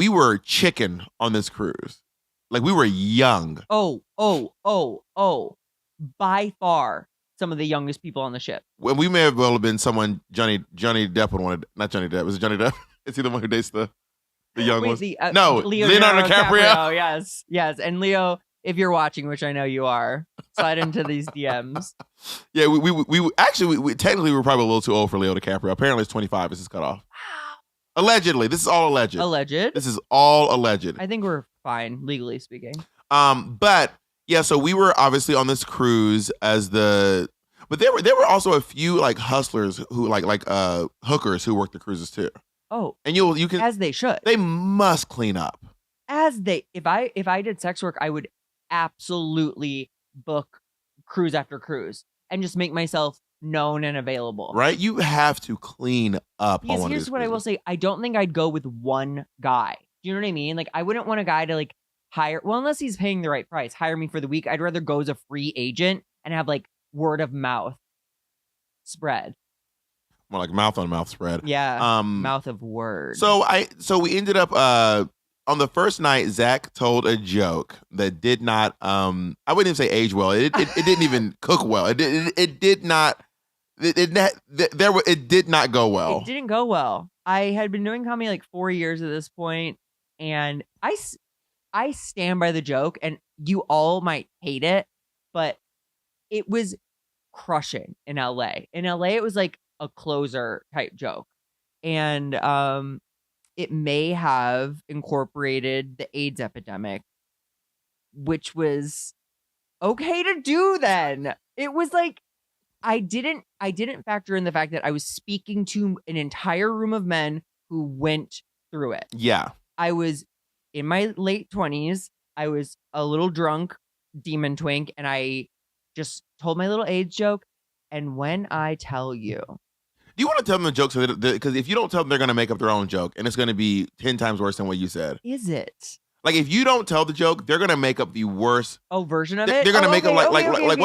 we were chicken on this cruise. Like we were young. Oh. By far, some of the youngest people on the ship. Well, we may have well have been someone Johnny Depp would want to, not Johnny Depp. Was it Johnny Depp? Is he the one who dates the young ones? No, Leonardo DiCaprio. Yes. And Leo, if you're watching, which I know you are, slide into these DMs. Yeah, we actually technically we were probably a little too old for Leo DiCaprio. Apparently, it's 25. This is cut off. Allegedly, this is all alleged. This is all alleged. I think we're fine, legally speaking. But yeah, so we were obviously on this cruise but there were also a few like hustlers who like hookers who worked the cruises too. Oh, and you can, as they should. They must clean up. If I did sex work, I would absolutely book cruise after cruise and just make myself known and available. Right? You have to clean up. Because here's what I will say. I don't think I'd go with one guy. Do you know what I mean? Like, I wouldn't want a guy to like hire, well, unless he's paying the right price, hire me for the week. I'd rather go as a free agent and have like word of mouth spread. More like mouth on mouth spread. Yeah. Mouth of word. So we ended up on the first night, Zach told a joke that did not I wouldn't even say age well. It didn't even cook well. It did not go well. It didn't go well. I had been doing comedy like 4 years at this point, and I stand by the joke, and you all might hate it, but it was crushing in LA. In LA, it was like a closer type joke. And it may have incorporated the AIDS epidemic, which was okay to do then. It was like I didn't factor in the fact that I was speaking to an entire room of men who went through it. Yeah. I was in my late 20s. I was a little drunk, demon twink, and I just told my little AIDS joke. And when I tell you... Do you want to tell them the joke? Because if you don't tell them, they're going to make up their own joke, and it's going to be 10 times worse than what you said. Is it? Like, if you don't tell the joke, they're going to make up the worst version of it. They're going to make up okay.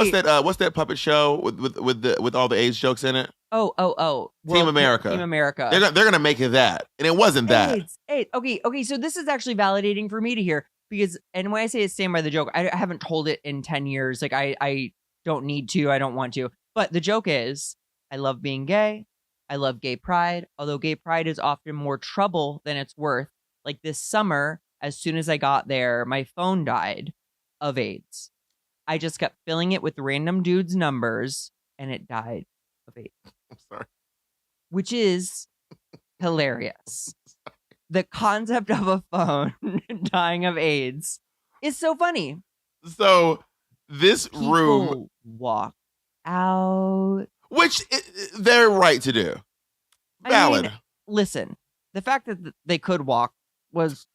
what's that puppet show with all the AIDS jokes in it? Team America. Team America. They're going to make it that, and it wasn't that. AIDS. Okay. So this is actually validating for me to hear, because, and when I say it's stand by the joke, I haven't told it in 10 years. Like I don't need to. I don't want to. But the joke is, I love being gay. I love gay pride, although gay pride is often more trouble than it's worth. Like this summer, as soon as I got there, my phone died of AIDS. I just kept filling it with random dudes' numbers, and it died of AIDS. I'm sorry. Which is hilarious. The concept of a phone dying of AIDS is so funny. So this room walk out. Which they're right to do. Valid. I mean, listen, the fact that they could walk was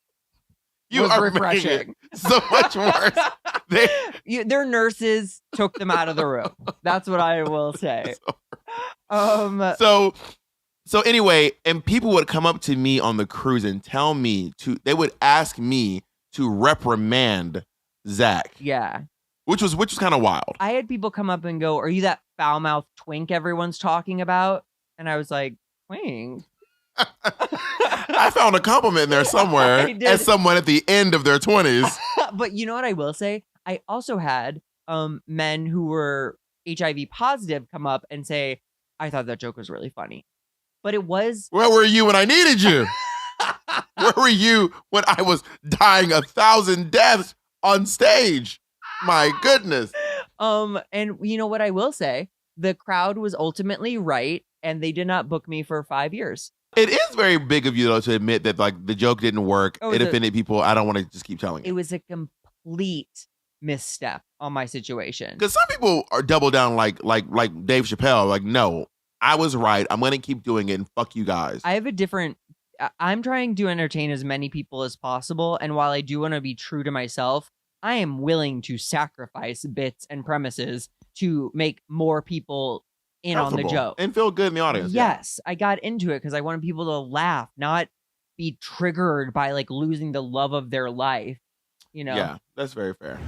refreshing. So much worse. Their nurses took them out of the room. That's what I will say. So anyway, and people would come up to me on the cruise and tell me they would ask me to reprimand Zach. Yeah. Which was kind of wild. I had people come up and go, "Are you that foul-mouthed twink everyone's talking about?" And I was like, "Twink?" I found a compliment in there somewhere as someone at the end of their 20s. But you know what I will say? I also had men who were HIV positive come up and say, "I thought that joke was really funny." But it was... Where were you when I needed you? Where were you when I was dying 1,000 deaths on stage? My goodness. And you know what I will say? The crowd was ultimately right, and they did not book me for 5 years. It is very big of you, though, to admit that like the joke didn't work. It offended people. I don't want to just keep telling you. It was a complete misstep on my situation. Because some people are double down like Dave Chappelle. Like, no, I was right. I'm going to keep doing it, and fuck you guys. I'm trying to entertain as many people as possible, and while I do want to be true to myself, I am willing to sacrifice bits and premises to make more people in on the joke. And feel good in the audience. Yes, yeah. I got into it because I wanted people to laugh, not be triggered by like losing the love of their life. You know? Yeah, that's very fair.